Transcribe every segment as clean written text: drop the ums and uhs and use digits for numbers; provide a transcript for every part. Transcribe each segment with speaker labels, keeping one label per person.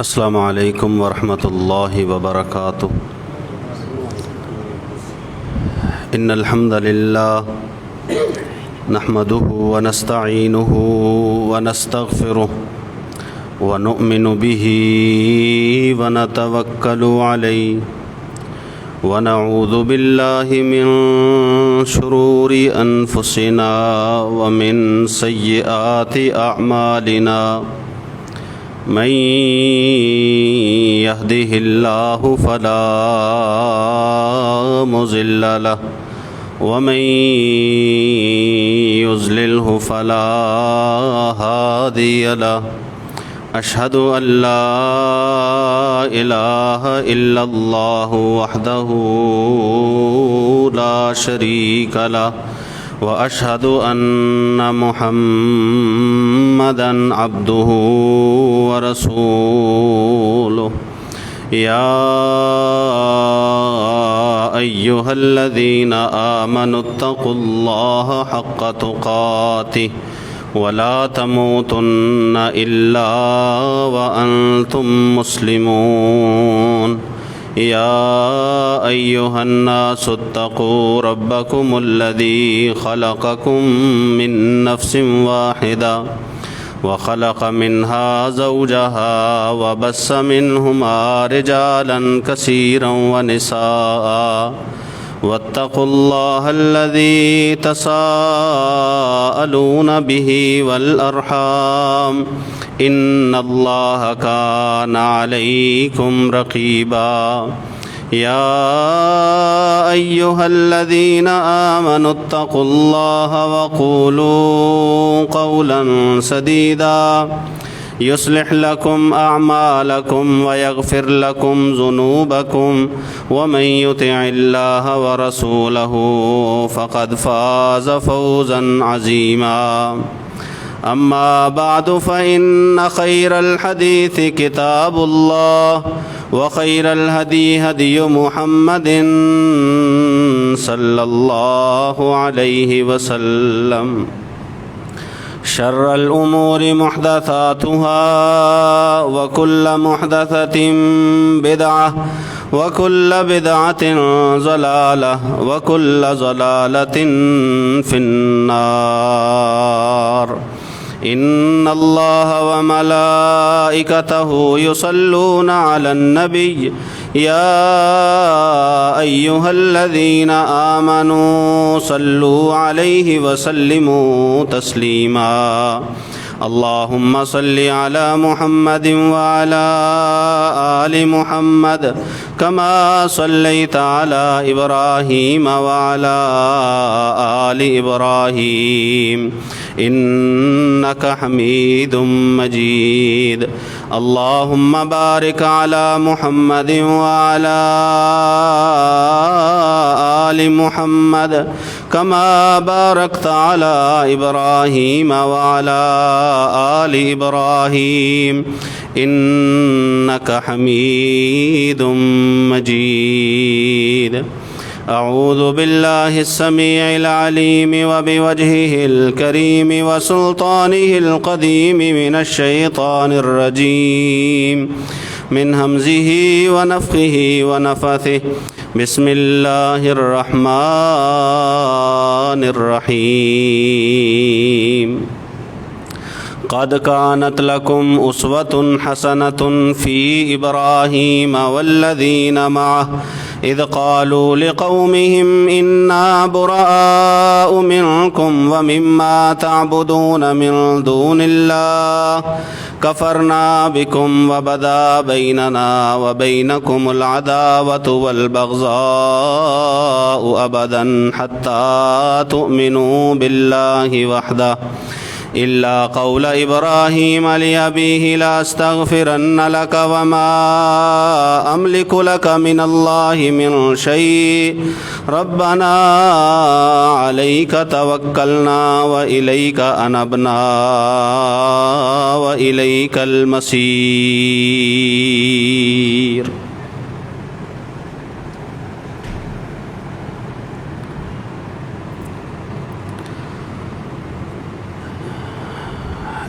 Speaker 1: السلام علیکم ورحمۃ اللہ وبرکاتہ۔ ان الحمد للہ نحمده ونستعینه ونستغفره ونؤمن به ونتوکل علیہ ونعوذ باللہ من شرور انفسنا ومن سیئات اعمالنا من يهده الله فلا مضل له ومن يضلله فلا هادي له أشهد أن لا إله إلا الله وحده لا شريك له وأشهد أن محمدًا عبده ورسوله يا أيها الذين آمنوا اتقوا الله حق تقاته ولا تموتن إلا وأنتم مسلمون يا أيها الناس اتقوا ربكم الذي خلقكم من نفس واحدة وخلق منها زوجها وبث منهما رجالا كثيرا ونساء واتقوا الله الذي تساءلون به والأرحام إن الله كان عليكم رقيبا يا أيها الذين آمنوا اتقوا الله وقولوا قولا سديدا يصلح لكم أعمالكم ويغفر لكم ذنوبكم ومن يطع الله ورسوله فقد فاز فوزا عظيما أما بعد فإن خير الحديث كتاب الله وخير الهدي هدي محمد صلى الله عليه وسلم شر الأمور محدثاتها وكل محدثة بدعة وكل بدعة ضلالة وكل ضلالة في النار إن الله وملائكته يصلون على النبي يا أيها الذين آمنوا صلوا عليه وسلموا تسليما اللهم صل على محمد وعلى آل محمد كما صليت على إبراهيم وعلى آل إبراهيم إنك حميد مجيد اللهم بارك على محمد وعلى آل محمد كما باركت على إبراهيم وعلى آل إبراهيم إنك حميد مجيد أعوذ بالله السميع العليم وبوجهه الكريم وسلطانه القديم من الشيطان الرجيم من همزه ونفخه ونفثه بسم الله الرحمن الرحيم قد كانت لكم أسوة حسنة في إبراهيم والذين معه إذ قالوا لقومهم إنا براء منكم ومما تعبدون من دون الله كفرنا بكم وبدا بيننا وبينكم العداوة والبغضاء أبدا حتى تؤمنوا بالله وحده إلا قول إبراهيم لأبيه لأستغفرن لك وما أملك لك من الله من شيء ربنا عليك توكلنا وإليك أنبنا وإليك المصير۔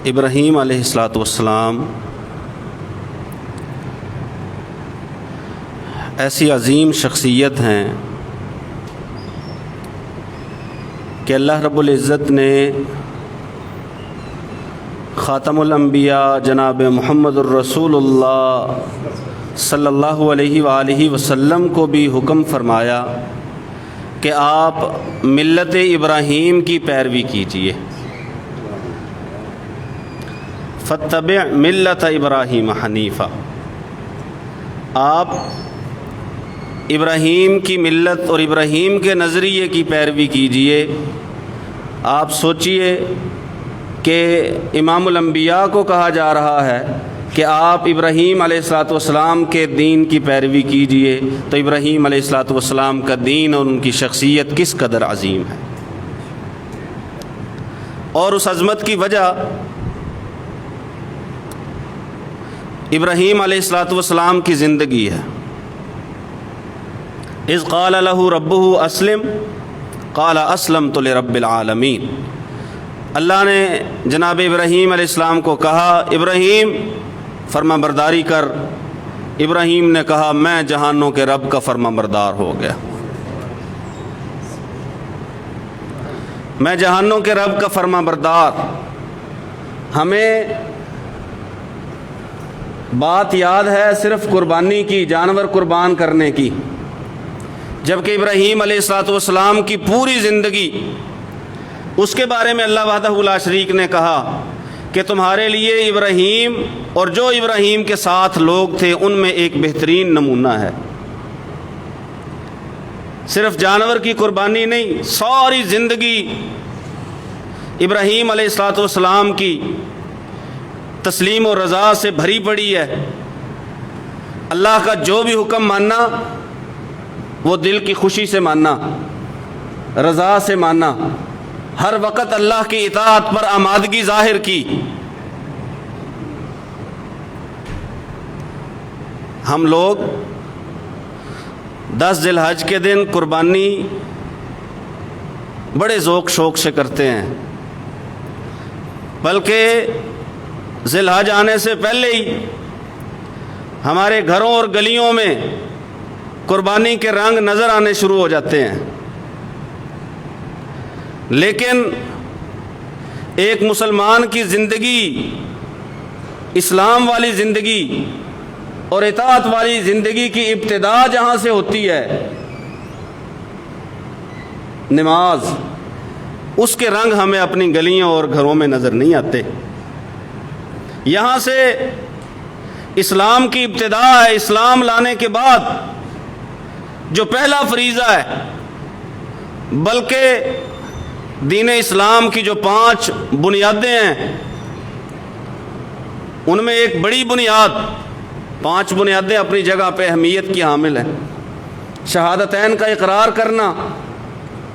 Speaker 1: ابراہیم علیہ السلام ایسی عظیم شخصیت ہیں کہ اللہ رب العزت نے خاتم الانبیاء جناب محمد الرسول اللہ صلی اللہ علیہ وآلہ وسلم کو بھی حکم فرمایا کہ آپ ملت ابراہیم کی پیروی کیجیے، فاتبع ملت ابراہیم حنیفہ، آپ ابراہیم کی ملت اور ابراہیم کے نظریے کی پیروی کیجیے۔ آپ سوچئے کہ امام الانبیاء کو کہا جا رہا ہے کہ آپ ابراہیم علیہ السلام کے دین کی پیروی کیجیے، تو ابراہیم علیہ السلام کا دین اور ان کی شخصیت کس قدر عظیم ہے، اور اس عظمت کی وجہ ابراہیم علیہ السلام کی زندگی ہے۔ اذ قال له ربه اسلم قال اسلمت لرب العالمین، اللہ نے جناب ابراہیم علیہ السلام کو کہا ابراہیم فرما برداری کر، ابراہیم نے کہا میں جہانوں کے رب کا فرما بردار ہو گیا، میں جہانوں کے رب کا فرما بردار۔ ہمیں بات یاد ہے صرف قربانی کی، جانور قربان کرنے کی، جبکہ ابراہیم علیہ السلام کی پوری زندگی، اس کے بارے میں اللہ وحدہ لا شریک نے کہا کہ تمہارے لیے ابراہیم اور جو ابراہیم کے ساتھ لوگ تھے ان میں ایک بہترین نمونہ ہے۔ صرف جانور کی قربانی نہیں، ساری زندگی ابراہیم علیہ السلام کی تسلیم و رضا سے بھری پڑی ہے۔ اللہ کا جو بھی حکم ماننا وہ دل کی خوشی سے ماننا، رضا سے ماننا، ہر وقت اللہ کی اطاعت پر آمادگی ظاہر کی۔ ہم لوگ 10 ذی الحج کے دن قربانی بڑے ذوق شوق سے کرتے ہیں، بلکہ ذی الحج آنے سے پہلے ہی ہمارے گھروں اور گلیوں میں قربانی کے رنگ نظر آنے شروع ہو جاتے ہیں۔ لیکن ایک مسلمان کی زندگی، اسلام والی زندگی اور اطاعت والی زندگی کی ابتدا جہاں سے ہوتی ہے، نماز، اس کے رنگ ہمیں اپنی گلیوں اور گھروں میں نظر نہیں آتے۔ یہاں سے اسلام کی ابتدا ہے۔ اسلام لانے کے بعد جو پہلا فریضہ ہے، بلکہ دین اسلام کی جو 5 بنیادیں ہیں ان میں ایک بڑی بنیاد، 5 بنیادیں اپنی جگہ پہ اہمیت کی حامل ہیں۔ شہادتین کا اقرار کرنا،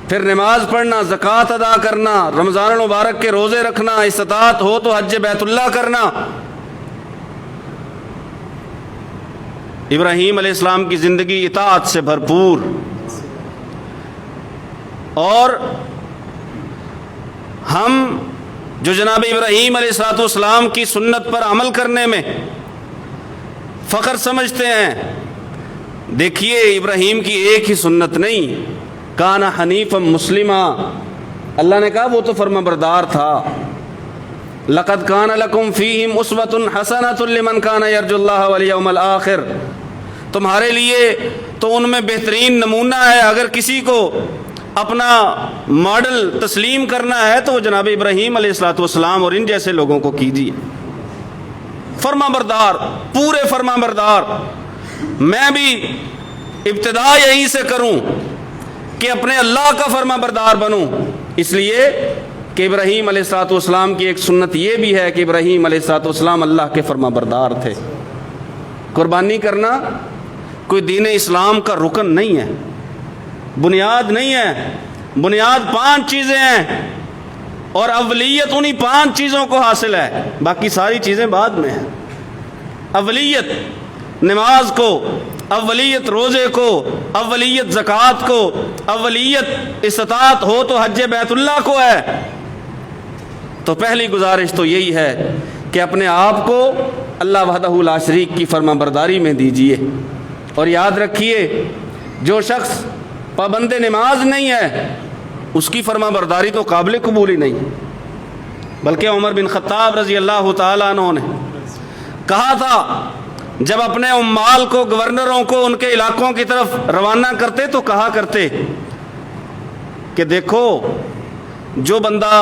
Speaker 1: پھر نماز پڑھنا، زکوٰۃ ادا کرنا، رمضان المبارک کے روزے رکھنا، استطاعت ہو تو حج بیت اللہ کرنا۔ ابراہیم علیہ السلام کی زندگی اطاعت سے بھرپور، اور ہم جو جناب ابراہیم علیہ السلام کی سنت پر عمل کرنے میں فخر سمجھتے ہیں، دیکھیے ابراہیم کی ایک ہی سنت نہیں، کان حنیفا مسلما، اللہ نے کہا وہ تو فرما بردار تھا۔ لقد کان لکم فیہم اسوۃ حسنۃ لمن کان یرجو اللہ والیوم الآخر، تمہارے لیے تو ان میں بہترین نمونہ ہے، اگر کسی کو اپنا ماڈل تسلیم کرنا ہے تو وہ جناب ابراہیم علیہ السلام اور ان جیسے لوگوں کو کیجیے۔ فرما بردار، پورے فرما بردار۔ میں بھی ابتدا یہیں سے کروں کہ اپنے اللہ کا فرما بردار بنوں، اس لیے کہ ابراہیم علیہ السلام کی ایک سنت یہ بھی ہے کہ ابراہیم علیہ السلام اللہ کے فرما بردار تھے۔ قربانی کرنا کوئی دین اسلام کا رکن نہیں ہے، بنیاد نہیں ہے، بنیاد 5 چیزیں ہیں اور اولیت انہی 5 چیزوں کو حاصل ہے، باقی ساری چیزیں بعد میں ہیں۔ اولیت نماز کو، اولیت روزے کو، اولیت زکوٰۃ کو، اولیت استطاعت ہو تو حج بیت اللہ کو ہے۔ تو پہلی گزارش تو یہی ہے کہ اپنے آپ کو اللہ وحدہ لا شریک کی فرما برداری میں دیجیے، اور یاد رکھیے جو شخص پابند نماز نہیں ہے اس کی فرما برداری تو قابل قبول ہی نہیں، بلکہ عمر بن خطاب رضی اللہ تعالیٰ عنہ نے کہا تھا جب اپنے عمال کو، گورنروں کو ان کے علاقوں کی طرف روانہ کرتے تو کہا کرتے کہ دیکھو جو بندہ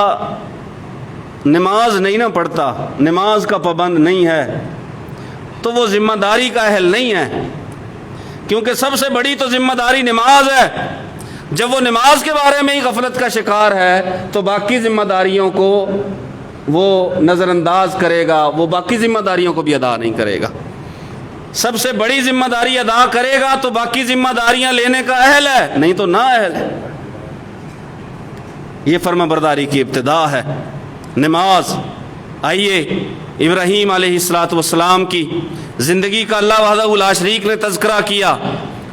Speaker 1: نماز نہیں نہ پڑھتا، نماز کا پابند نہیں ہے، تو وہ ذمہ داری کا اہل نہیں ہے، کیونکہ سب سے بڑی تو ذمہ داری نماز ہے۔ جب وہ نماز کے بارے میں ہی غفلت کا شکار ہے تو باقی ذمہ داریوں کو وہ نظر انداز کرے گا، وہ باقی ذمہ داریوں کو بھی ادا نہیں کرے گا۔ سب سے بڑی ذمہ داری ادا کرے گا تو باقی ذمہ داریاں لینے کا اہل ہے، نہیں تو نا اہل ہے۔ یہ فرما برداری کی ابتدا ہے نماز۔ آئیے ابراہیم علیہ السلام کی زندگی کا اللہ وحدہ لا شریک نے تذکرہ کیا،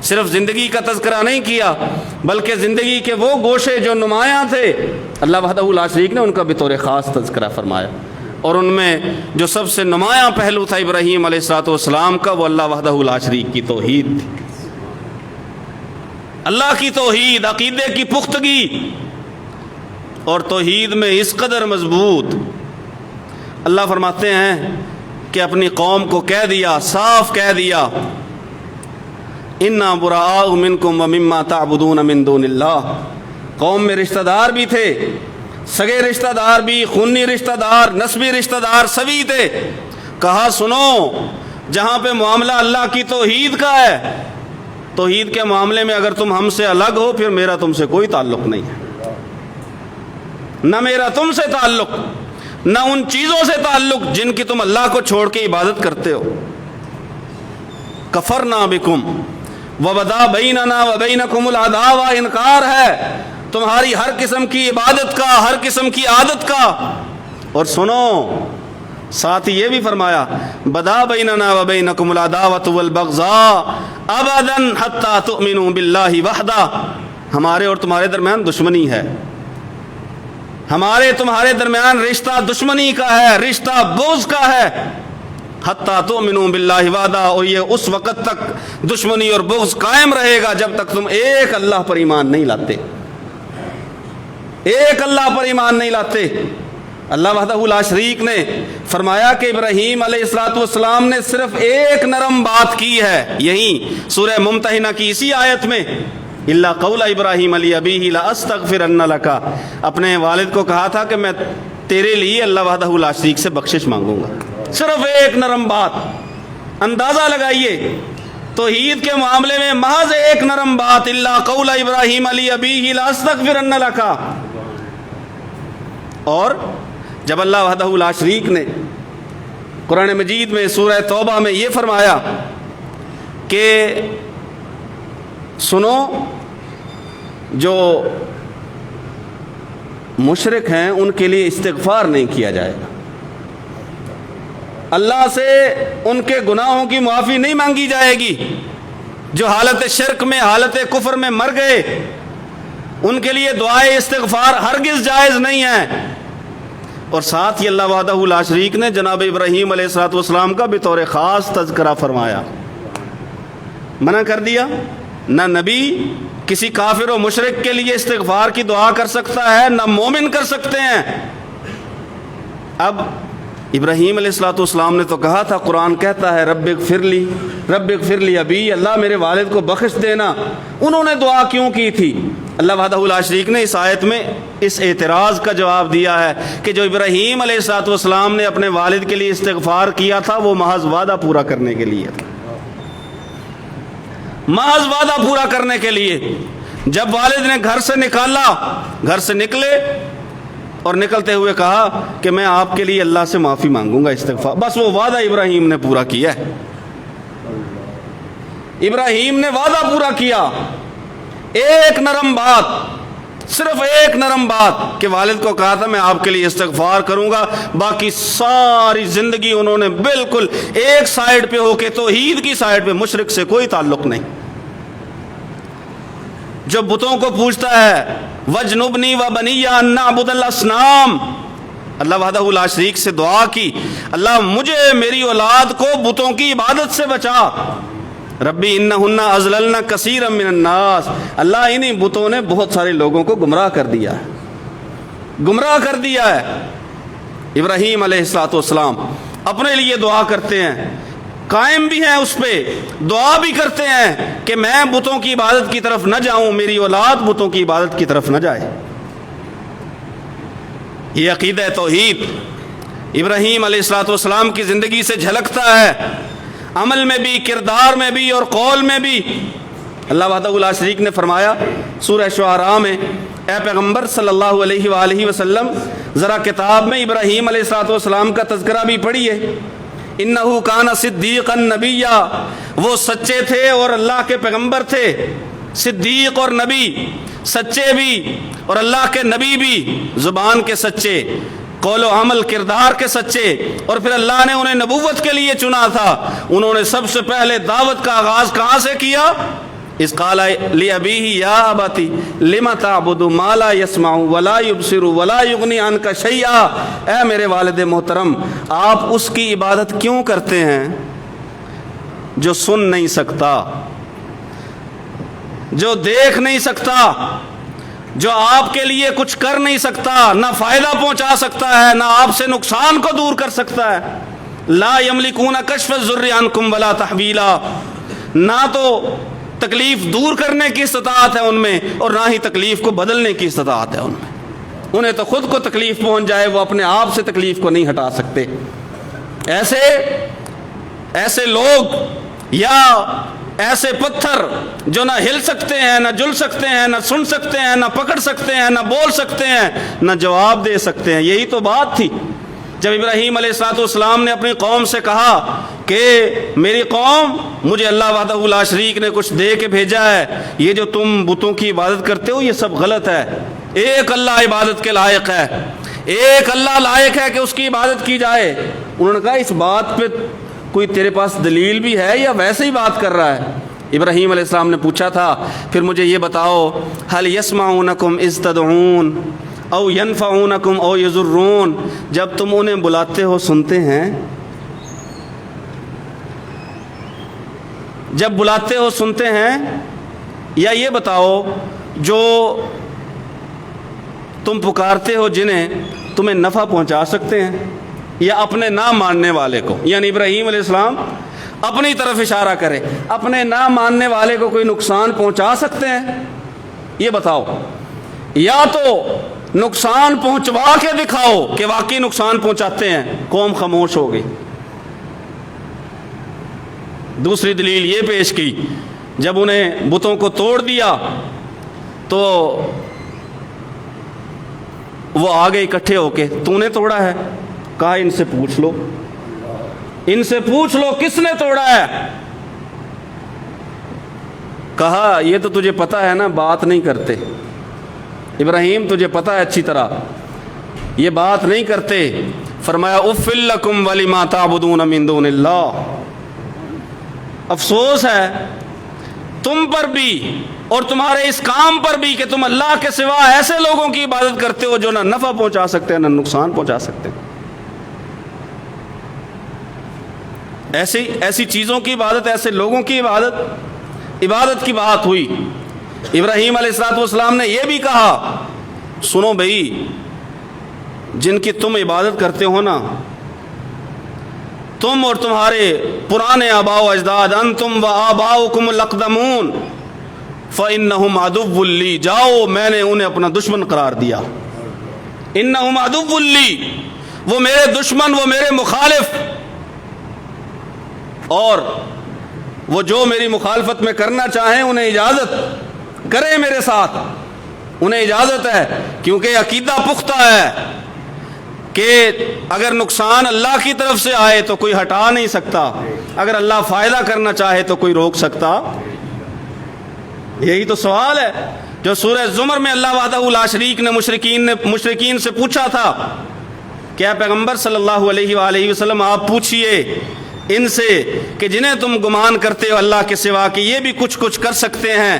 Speaker 1: صرف زندگی کا تذکرہ نہیں کیا بلکہ زندگی کے وہ گوشے جو نمایاں تھے اللہ وحدہ لا شریک نے ان کا بطور خاص تذکرہ فرمایا، اور ان میں جو سب سے نمایاں پہلو تھا ابراہیم علیہ السلام کا وہ اللہ وحدہ لا شریک کی توحید تھی۔ اللہ کی توحید، عقیدے کی پختگی، اور توحید میں اس قدر مضبوط، اللہ فرماتے ہیں کہ اپنی قوم کو کہہ دیا، صاف کہہ دیا اِنَّا بُرَآءُ مِنْكُمْ وَمِمَّا تَعْبُدُونَ مِن دُونِ اللَّهِ۔ قوم میں رشتہ دار بھی تھے، سگے رشتہ دار بھی، خونی رشتہ دار، نسبی رشتہ دار سبھی تھے۔ کہا سنو، جہاں پہ معاملہ اللہ کی توحید کا ہے، توحید کے معاملے میں اگر تم ہم سے الگ ہو پھر میرا تم سے کوئی تعلق نہیں ہے، نہ میرا تم سے تعلق، نہ ان چیزوں سے تعلق جن کی تم اللہ کو چھوڑ کے عبادت کرتے ہو۔ کفرنا بکم وبدا بیننا وبینکم العداوہ، انکار ہے تمہاری ہر قسم کی عبادت کا، ہر قسم کی عادت کا۔ اور سنو، ساتھ ہی یہ بھی فرمایا بدا بیننا وبینکم العداوۃ والبغضاء ابدا حتی تؤمنوا باللہ وحدہ، ہمارے اور تمہارے درمیان دشمنی ہے، ہمارے تمہارے درمیان رشتہ دشمنی کا ہے، رشتہ بغض کا ہے، حتیٰ تؤمنوا باللہ وحدہ، اور یہ اس وقت تک دشمنی اور بغض قائم رہے گا جب تک تم ایک اللہ پر ایمان نہیں لاتے، ایک اللہ پر ایمان نہیں لاتے۔ اللہ وحدہ لا شریک نے فرمایا کہ ابراہیم علیہ السلام نے صرف ایک نرم بات کی ہے، یہی سورہ ممتحنہ کی اسی آیت میں، الا قول ابراہیم علی ابیہ لاستغفرن لک، اپنے والد کو کہا تھا کہ میں تیرے لیے اللہ وحدہ لا شریک سے بخشش مانگوں گا، صرف ایک نرم بات۔ اندازہ لگائیے توحید کے معاملے میں محض ایک نرم بات، الا قول ابراہیم علی ابیہ لاستغفرن لک۔ اور جب اللہ وحدہ لا شریک نے قرآن مجید میں سورہ توبہ میں یہ فرمایا کہ سنو، جو مشرک ہیں ان کے لیے استغفار نہیں کیا جائے گا، اللہ سے ان کے گناہوں کی معافی نہیں مانگی جائے گی، جو حالت شرک میں، حالت کفر میں مر گئے ان کے لیے دعائے استغفار ہرگز جائز نہیں ہے۔ اور ساتھ ہی اللہ وحدہ لا شریک نے جناب ابراہیم علیہ السلام کا بطور خاص تذکرہ فرمایا، منع کر دیا نہ نبی کسی کافر و مشرک کے لیے استغفار کی دعا کر سکتا ہے، نہ مومن کر سکتے ہیں۔ اب ابراہیم علیہ السلام نے تو کہا تھا، قرآن کہتا ہے رب اغفر لی ابی، اللہ میرے والد کو بخش دینا، انہوں نے دعا کیوں کی تھی؟ اللہ وحدہ لا شریک نے اس آیت میں اس اعتراض کا جواب دیا ہے کہ جو ابراہیم علیہ السلام نے اپنے والد کے لیے استغفار کیا تھا وہ محض وعدہ پورا کرنے کے لیے تھا، محض وعدہ پورا کرنے کے لیے۔ جب والد نے گھر سے نکالا، گھر سے نکلے اور نکلتے ہوئے کہا کہ میں آپ کے لیے اللہ سے معافی مانگوں گا، استغفار، بس وہ وعدہ ابراہیم نے پورا کیا ہے، ابراہیم نے وعدہ پورا کیا۔ ایک نرم بات، صرف ایک نرم بات کہ والد کو کہا تھا میں آپ کے لیے استغفار کروں گا، باقی ساری زندگی انہوں نے بالکل ایک سائیڈ پہ ہو کے توحید کی سائیڈ پہ، مشرک سے کوئی تعلق نہیں۔ جو بتوں کو پوچھتا ہے وجنبنی وبنی ان نعبد الاصنام، اللہ وحدہ لا شریک سے دعا کی، اللہ مجھے، میری اولاد کو بتوں کی عبادت سے بچا، ربی انہن اضللن کثیرا من الناس، اللہ انہی بتوں نے بہت سارے لوگوں کو گمراہ کر دیا ہے، گمراہ کر دیا ہے۔ ابراہیم علیہ السلام اپنے لیے دعا کرتے ہیں، قائم بھی ہیں اس پہ، دعا بھی کرتے ہیں کہ میں بتوں کی عبادت کی طرف نہ جاؤں، میری اولاد بتوں کی عبادت کی طرف نہ جائے۔ یہ عقیدہ توحید ابراہیم علیہ السلام کی زندگی سے جھلکتا ہے، عمل میں بھی، کردار میں بھی اور قول میں بھی۔ اللہ وحدہ لا شریک نے فرمایا سورہ شعراء میں، اے پیغمبر صلی اللہ علیہ وآلہ وسلم ذرا کتاب میں ابراہیم علیہ السلام کا تذکرہ بھی پڑھیے۔ انہو کان صدیقا نبیا، وہ سچے تھے اور اللہ کے پیغمبر تھے، صدیق اور نبی، سچے بھی اور اللہ کے نبی بھی، زبان کے سچے، قول و عمل کردار کے سچے، اور پھر اللہ نے انہیں نبوت کے لیے چنا تھا۔ انہوں نے سب سے پہلے دعوت کا آغاز کہاں سے کیا؟ اذ قال لأبیہ یا ابت لم تعبد ما لا يسمع ولا يبصر ولا یغنی عنک شیئا، اے میرے والد محترم، آپ اس کی عبادت کیوں کرتے ہیں جو سن نہیں سکتا، جو دیکھ نہیں سکتا، جو آپ کے لیے کچھ کر نہیں سکتا، نہ فائدہ پہنچا سکتا ہے، نہ آپ سے نقصان کو دور کر سکتا ہے۔ لا یملکون کشف الضر عنکم ولا تحویلا، نہ تو تکلیف دور کرنے کی استطاعت ہے ان میں اور نہ ہی تکلیف کو بدلنے کی استطاعت ہے ان میں۔ انہیں تو خود کو تکلیف پہنچ جائے، وہ اپنے آپ سے تکلیف کو نہیں ہٹا سکتے۔ ایسے لوگ یا ایسے پتھر جو نہ ہل سکتے ہیں، نہ جل سکتے ہیں، نہ سن سکتے ہیں، نہ پکڑ سکتے ہیں، نہ بول سکتے ہیں، نہ جواب دے سکتے ہیں۔ یہی تو بات تھی جب ابراہیم علیہ السلام نے اپنی قوم سے کہا کہ میری قوم، مجھے اللہ وحدہ لا شریک نے کچھ دے کے بھیجا ہے، یہ جو تم بتوں کی عبادت کرتے ہو یہ سب غلط ہے، ایک اللہ عبادت کے لائق ہے، ایک اللہ لائق ہے کہ اس کی عبادت کی جائے۔ انہوں نے کہا اس بات پہ کوئی تیرے پاس دلیل بھی ہے یا ویسے ہی بات کر رہا ہے؟ ابراہیم علیہ السلام نے پوچھا تھا پھر مجھے یہ بتاؤ، هل يسمعونكم اذ تدعون او ينفعونكم او يضرون، جب تم انہیں بلاتے ہو سنتے ہیں؟ جب بلاتے ہو سنتے ہیں؟ یا یہ بتاؤ جو تم پکارتے ہو جنہیں تمہیں نفع پہنچا سکتے ہیں یا اپنے نہ ماننے والے کو؟ یعنی ابراہیم علیہ السلام اپنی طرف اشارہ کرے، اپنے نہ ماننے والے کو کوئی نقصان پہنچا سکتے ہیں؟ یہ بتاؤ، یا تو نقصان پہنچوا کے دکھاؤ کہ واقعی نقصان پہنچاتے ہیں۔ قوم خاموش ہو گئی۔ دوسری دلیل یہ پیش کی، جب انہیں بتوں کو توڑ دیا تو وہ آگے اکٹھے ہو کے، تو نے توڑا ہے؟ کہا ان سے پوچھ لو، ان سے پوچھ لو کس نے توڑا ہے۔ کہا یہ تو تجھے پتا ہے نا، بات نہیں کرتے ابراہیم، تجھے پتا ہے اچھی طرح یہ بات نہیں کرتے۔ فرمایا اف لکم ولما تعبدون من دون اللہ، افسوس ہے تم پر بھی اور تمہارے اس کام پر بھی کہ تم اللہ کے سوا ایسے لوگوں کی عبادت کرتے ہو جو نہ نفع پہنچا سکتے ہیں نہ نقصان پہنچا سکتے ہیں۔ ایسی چیزوں کی عبادت، ایسے لوگوں کی عبادت کی بات ہوئی۔ ابراہیم علیہ السلام نے یہ بھی کہا سنو بھائی، جن کی تم عبادت کرتے ہو نا، تم اور تمہارے پرانے آباء و اجداد، انتم و آباؤکم الاقدمون فإنہم عدو لی، جاؤ میں نے انہیں اپنا دشمن قرار دیا۔ انہم عدو لی، وہ میرے دشمن، وہ میرے مخالف، اور وہ جو میری مخالفت میں کرنا چاہیں انہیں اجازت کریں، میرے ساتھ انہیں اجازت ہے، کیونکہ عقیدہ پختہ ہے کہ اگر نقصان اللہ کی طرف سے آئے تو کوئی ہٹا نہیں سکتا، اگر اللہ فائدہ کرنا چاہے تو کوئی روک سکتا؟ یہی تو سوال ہے جو سورہ زمر میں اللہ وحدہ لا شریک نے مشرکین سے پوچھا تھا کہ اے پیغمبر صلی اللہ علیہ وآلہ وسلم آپ پوچھئے ان سے کہ جنہیں تم گمان کرتے ہو اللہ کے سوا کہ یہ بھی کچھ کر سکتے ہیں،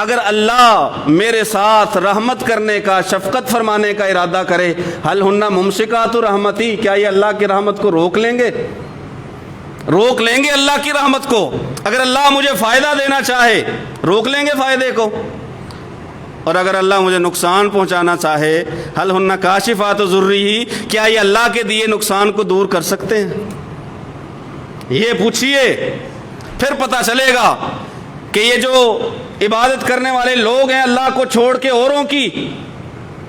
Speaker 1: اگر اللہ میرے ساتھ رحمت کرنے کا، شفقت فرمانے کا ارادہ کرے، حل ہن ممسکات رحمتی، کیا یہ اللہ کی رحمت کو روک لیں گے؟ روک لیں گے اللہ کی رحمت کو. اگر اللہ مجھے فائدہ دینا چاہے روک لیں گے فائدے کو, اور اگر اللہ مجھے نقصان پہنچانا چاہے حل ہن کاشفات ضرری, کیا یہ اللہ کے دیے نقصان کو دور کر سکتے ہیں؟ یہ پوچھئے, پھر پتہ چلے گا کہ یہ جو عبادت کرنے والے لوگ ہیں اللہ کو چھوڑ کے اوروں کی,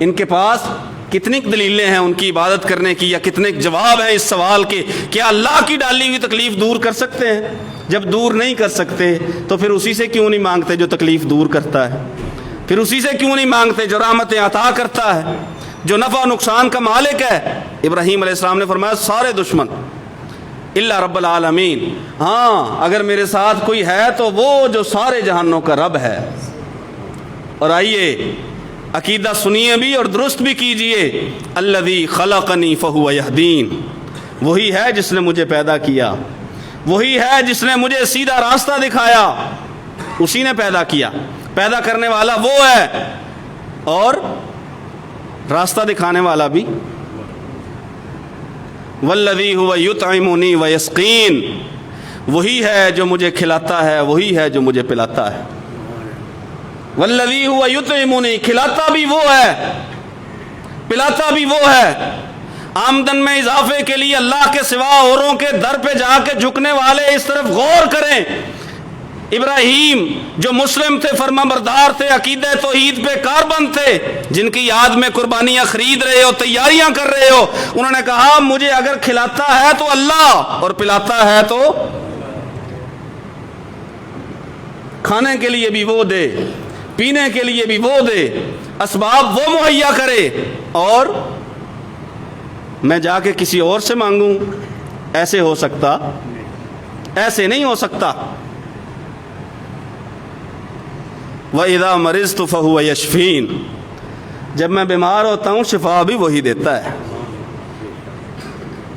Speaker 1: ان کے پاس کتنی دلیلیں ہیں ان کی عبادت کرنے کی, یا کتنے جواب ہیں اس سوال کے کیا اللہ کی ڈالی ہوئی تکلیف دور کر سکتے ہیں؟ جب دور نہیں کر سکتے تو پھر اسی سے کیوں نہیں مانگتے جو تکلیف دور کرتا ہے؟ پھر اسی سے کیوں نہیں مانگتے جو رحمت عطا کرتا ہے, جو نفع و نقصان کا مالک ہے؟ ابراہیم علیہ السلام نے فرمایا سارے دشمن الا رب العالمین, ہاں اگر میرے ساتھ کوئی ہے تو وہ جو سارے جہانوں کا رب ہے. اور آئیے عقیدہ سنیے بھی اور درست بھی کیجئے. الذی خلقنی فہو یہدین, وہی ہے جس نے مجھے پیدا کیا, وہی ہے جس نے مجھے سیدھا راستہ دکھایا, اسی نے پیدا کیا. پیدا کرنے والا وہ ہے اور راستہ دکھانے والا بھی. والذی هو یطعمنی ویسقین, وہی ہے جو مجھے کھلاتا ہے, وہی ہے جو مجھے پلاتا ہے. والذی هو یطعمنی, کھلاتا بھی وہ ہے پلاتا بھی وہ ہے. آمدن میں اضافے کے لیے اللہ کے سوا اوروں کے در پہ جا کے جھکنے والے اس طرف غور کریں. ابراہیم جو مسلم تھے, فرما بردار تھے, عقیدہ توحید پہ کاربند تھے, جن کی یاد میں قربانیاں خرید رہے ہو, تیاریاں کر رہے ہو, انہوں نے کہا مجھے اگر کھلاتا ہے تو اللہ اور پلاتا ہے تو کھانے کے لیے بھی وہ دے, پینے کے لیے بھی وہ دے, اسباب وہ مہیا کرے, اور میں جا کے کسی اور سے مانگوں؟ ایسے ہو سکتا؟ ایسے نہیں ہو سکتا. وَإِذَا مَرِضْتُ فَهُوَ يَشْفِينِ, جب میں بیمار ہوتا ہوں شفا بھی وہی دیتا ہے.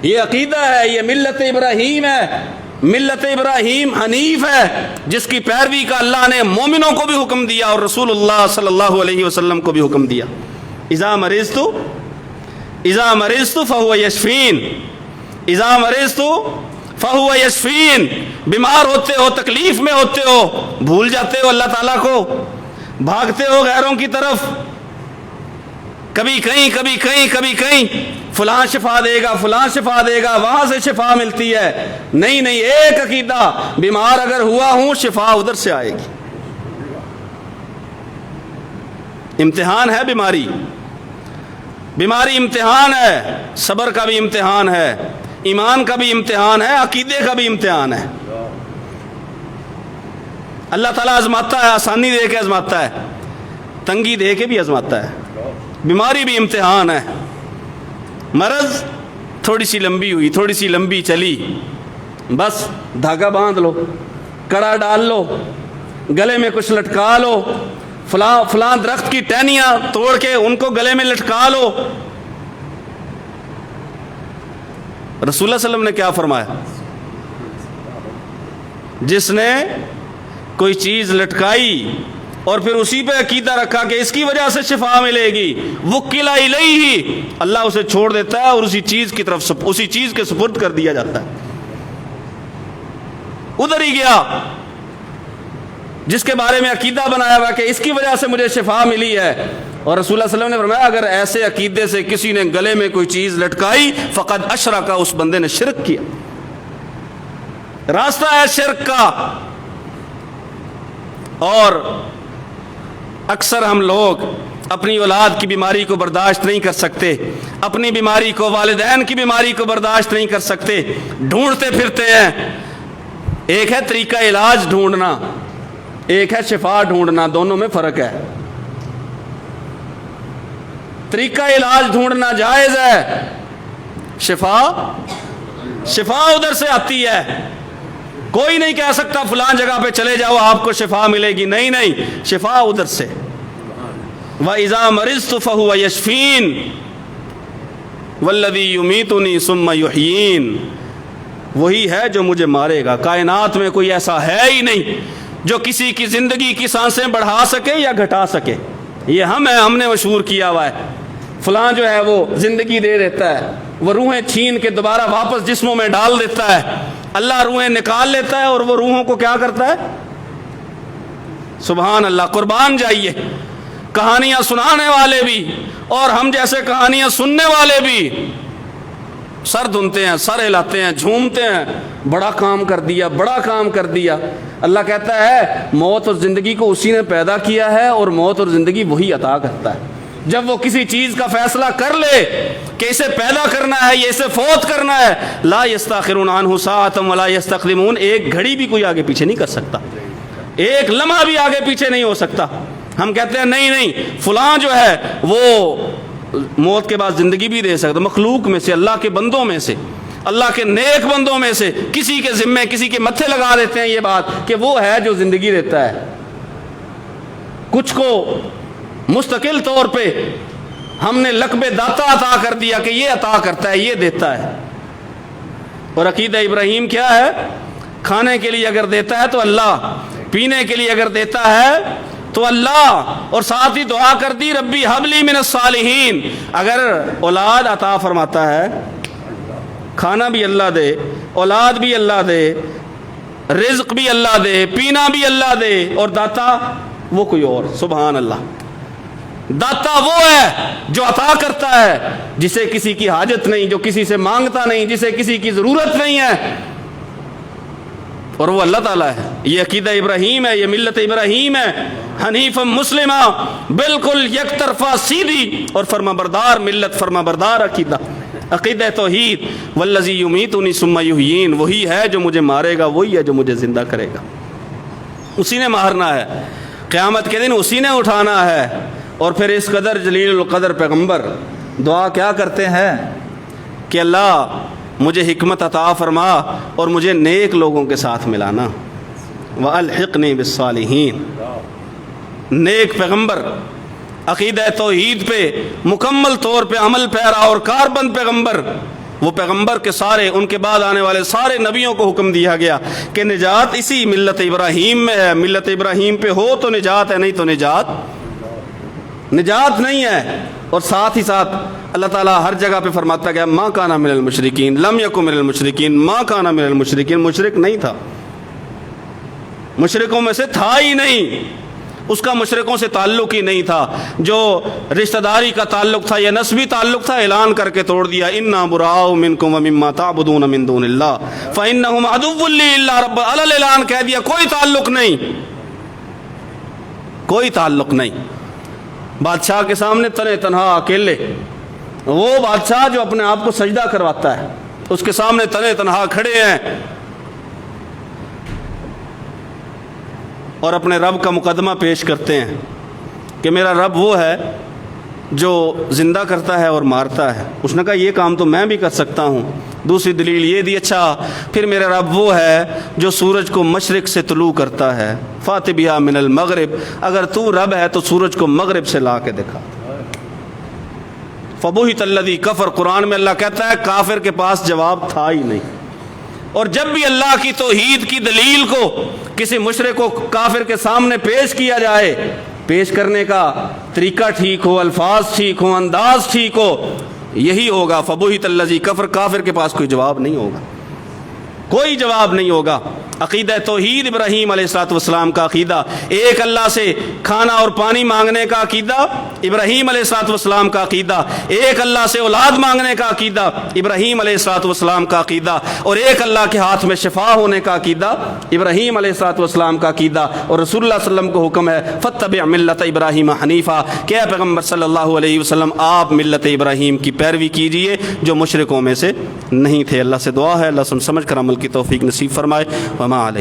Speaker 1: یہ عقیدہ ہے, یہ ملت ابراہیم ہے, ملت ابراہیم حنیف ہے, جس کی پیروی کا اللہ نے مومنوں کو بھی حکم دیا اور رسول اللہ صلی اللہ علیہ وسلم کو بھی حکم دیا. اذا مرضت فهو یشفین, اذا مرضت فهو یشفین. بیمار ہوتے ہو, تکلیف میں ہوتے ہو, بھول جاتے ہو اللہ تعالیٰ کو, بھاگتے ہو غیروں کی طرف, کبھی کہیں کبھی کہیں کبھی کہیں, فلاں شفا دے گا فلاں شفا دے گا, وہاں سے شفا ملتی ہے. نہیں نہیں, ایک عقیدہ, بیمار اگر ہوا ہوں شفا ادھر سے آئے گی. امتحان ہے بیماری, بیماری امتحان ہے, صبر کا بھی امتحان ہے, ایمان کا بھی امتحان ہے, عقیدے کا بھی امتحان ہے. اللہ تعالیٰ آزماتا ہے, آسانی دے کے آزماتا ہے, تنگی دے کے بھی آزماتا ہے. بیماری بھی امتحان ہے. مرض تھوڑی سی لمبی ہوئی, تھوڑی سی لمبی چلی, بس دھاگا باندھ لو, کڑا ڈال لو, گلے میں کچھ لٹکا لو, فلاں درخت کی ٹہنیاں توڑ کے ان کو گلے میں لٹکا لو. رسول اللہ صلی اللہ علیہ وسلم نے کیا فرمایا؟ جس نے کوئی چیز لٹکائی اور پھر اسی پہ عقیدہ رکھا کہ اس کی وجہ سے شفا ملے گی, وکل الیہ, اللہ اسے چھوڑ دیتا ہے اور اسی چیز کی طرف اسی چیز کے سپرد کر دیا جاتا ہے. ادھر ہی گیا جس کے بارے میں عقیدہ بنایا ہوا کہ اس کی وجہ سے مجھے شفا ملی ہے. اور رسول اللہ صلی اللہ علیہ وسلم نے فرمایا اگر ایسے عقیدے سے کسی نے گلے میں کوئی چیز لٹکائی فقد اشرک, اس بندے نے شرک کیا. راستہ ہے شرک کا. اور اکثر ہم لوگ اپنی اولاد کی بیماری کو برداشت نہیں کر سکتے, اپنی بیماری کو, والدین کی بیماری کو برداشت نہیں کر سکتے, ڈھونڈتے پھرتے ہیں. ایک ہے طریقہ علاج ڈھونڈنا, ایک ہے شفا ڈھونڈنا, دونوں میں فرق ہے. طریقہ علاج ڈھونڈنا جائز ہے, شفا ادھر سے آتی ہے. کوئی نہیں کہہ سکتا فلاں جگہ پہ چلے جاؤ آپ کو شفا ملے گی, نہیں نہیں, شفا ادھر سے. وَإِذَا مَرِضْتُ فَهُوَ يَشْفِينِ وَالَّذِي يُمِيتُنِي ثُمَّ يُحْيِينِ, وہی ہے جو مجھے مارے گا. کائنات میں کوئی ایسا ہے ہی نہیں جو کسی کی زندگی کی سانسیں بڑھا سکے یا گھٹا سکے. یہ ہم نے مشہور کیا ہوا ہے, فلاں جو ہے وہ زندگی دے دیتا ہے, وہ روحیں چھین کے دوبارہ واپس جسموں میں ڈال دیتا ہے, اللہ روحیں نکال لیتا ہے اور وہ روحوں کو کیا کرتا ہے؟ سبحان اللہ، قربان جائیے، کہانیاں سنانے والے بھی اور ہم جیسے کہانیاں سننے والے بھی سر دھنتے ہیں، سر ہلاتے ہیں، جھومتے ہیں، بڑا کام کر دیا، بڑا کام کر دیا۔ اللہ کہتا ہے موت اور زندگی کو اسی نے پیدا کیا ہے اور موت اور زندگی وہی عطا کرتا ہے۔ جب وہ کسی چیز کا فیصلہ کر لے کہ اسے پیدا کرنا ہے، یہ اسے فوت کرنا ہے، لا یستاخرون عنہ ساعۃ ولا یستقدمون، ایک گھڑی بھی کوئی آگے پیچھے نہیں کر سکتا، ایک لمحہ بھی آگے پیچھے نہیں ہو سکتا۔ ہم کہتے ہیں نہیں فلاں جو ہے وہ موت کے بعد زندگی بھی دے سکتا، مخلوق میں سے، اللہ کے بندوں میں سے، اللہ کے نیک بندوں میں سے کسی کے ذمے، کسی کے متھے لگا دیتے ہیں یہ بات کہ وہ ہے جو زندگی دیتا ہے۔ کچھ کو مستقل طور پہ ہم نے لقب داتا عطا کر دیا کہ یہ عطا کرتا ہے، یہ دیتا ہے۔ اور عقیدہ ابراہیم کیا ہے؟ کھانے کے لیے اگر دیتا ہے تو اللہ، پینے کے لیے اگر دیتا ہے تو اللہ، اور ساتھ ہی دعا کر دی ربی ہب لی من الصالحین، اگر اولاد عطا فرماتا ہے، کھانا بھی اللہ دے، اولاد بھی اللہ دے، رزق بھی اللہ دے، پینا بھی اللہ دے، اور داتا وہ کوئی اور۔ سبحان اللہ، داتا وہ ہے جو عطا کرتا ہے، جسے کسی کی حاجت نہیں، جو کسی سے مانگتا نہیں، جسے کسی کی ضرورت نہیں ہے، اور وہ اللہ تعالیٰ ہے۔ یہ عقیدہ ابراہیم ہے، یہ ملت ابراہیم ہے، حنیف مسلمہ، بالکل یک طرفہ سیدھی اور فرما بردار ملت، فرما بردار عقیدہ، عقیدہ توحید۔ والذی یمیتنی ثم یحیین، وہی ہے جو مجھے مارے گا، وہی ہے جو مجھے زندہ کرے گا، اسی نے مارنا ہے، قیامت کے دن اسی نے اٹھانا ہے۔ اور پھر اس قدر جلیل القدر پیغمبر دعا کیا کرتے ہیں کہ اللہ مجھے حکمت عطا فرما اور مجھے نیک لوگوں کے ساتھ ملانا، وَأَلْحِقْنِي بِالصَّالِحِينَ۔ نیک پیغمبر عقیدہ توحید پہ مکمل طور پہ عمل پیرا اور کاربند پیغمبر، وہ پیغمبر کے سارے، ان کے بعد آنے والے سارے نبیوں کو حکم دیا گیا کہ نجات اسی ملت ابراہیم میں ہے، ملت ابراہیم پہ ہو تو نجات ہے، نہیں تو نجات نہیں ہے۔ اور ساتھ ہی ساتھ اللہ تعالیٰ ہر جگہ پہ فرماتا گیا ما کان من المشرکین، لم یکن من المشرکین، ما کان من المشرکین، مشرک نہیں تھا، مشرکوں میں سے تھا ہی نہیں، اس کا مشرکوں سے تعلق ہی نہیں تھا۔ جو رشتہ داری کا تعلق تھا یا نسبی تعلق تھا، اعلان کر کے توڑ دیا، انا براء منکم ومما تعبدون من دون اللہ فانہم عدو لی الا رب، اعلان کہہ دیا، کوئی تعلق نہیں، کوئی تعلق نہیں۔ بادشاہ کے سامنے تنے تنہا اکیلے، وہ بادشاہ جو اپنے آپ کو سجدہ کرواتا ہے، اس کے سامنے تنے تنہا کھڑے ہیں اور اپنے رب کا مقدمہ پیش کرتے ہیں کہ میرا رب وہ ہے جو زندہ کرتا ہے اور مارتا ہے۔ اس نے کہا یہ کام تو میں بھی کر سکتا ہوں۔ دوسری دلیل یہ دی، اچھا پھر میرا رب وہ ہے جو سورج کو مشرق سے طلوع کرتا ہے، فات بہا من المغرب، اگر تو رب ہے تو سورج کو مغرب سے لا کے دکھا۔ فبہت الذی کفر، قرآن میں اللہ کہتا ہے کافر کے پاس جواب تھا ہی نہیں۔ اور جب بھی اللہ کی توحید کی دلیل کو کسی مشرک کو کافر کے سامنے پیش کیا جائے، پیش کرنے کا طریقہ ٹھیک ہو، الفاظ ٹھیک ہو، انداز ٹھیک ہو، یہی ہوگا فبہت الذی کفر، کافر کے پاس کوئی جواب نہیں ہوگا، کوئی جواب نہیں ہوگا۔ عقیدہ توحید ابراہیم علیہ الصلوۃ والسلام کا عقیدہ، ایک اللہ سے کھانا اور پانی مانگنے کا عقیدہ ابراہیم علیہ الصلوۃ والسلام کا عقیدہ، ایک اللہ سے اولاد مانگنے کا عقیدہ ابراہیم علیہ الصلوۃ والسلام کا عقیدہ، اور ایک اللہ کے ہاتھ میں شفا ہونے کا عقیدہ ابراہیم علیہ الصلوۃ والسلام کا عقیدہ۔ اور رسول اللہ صلی اللہ علیہ وسلم کو حکم ہے فاتبع ملت ابراہیم حنیفا، کہ اے پیغمبر صلی اللہ علیہ وسلم آپ ملت ابراہیم کی پیروی کیجئے جو مشرکوں میں سے نہیں تھے۔ اللہ سے دعا ہے اللہ سمجھ کر عمل کی توفیق نصیب فرمائے۔ وما علیہ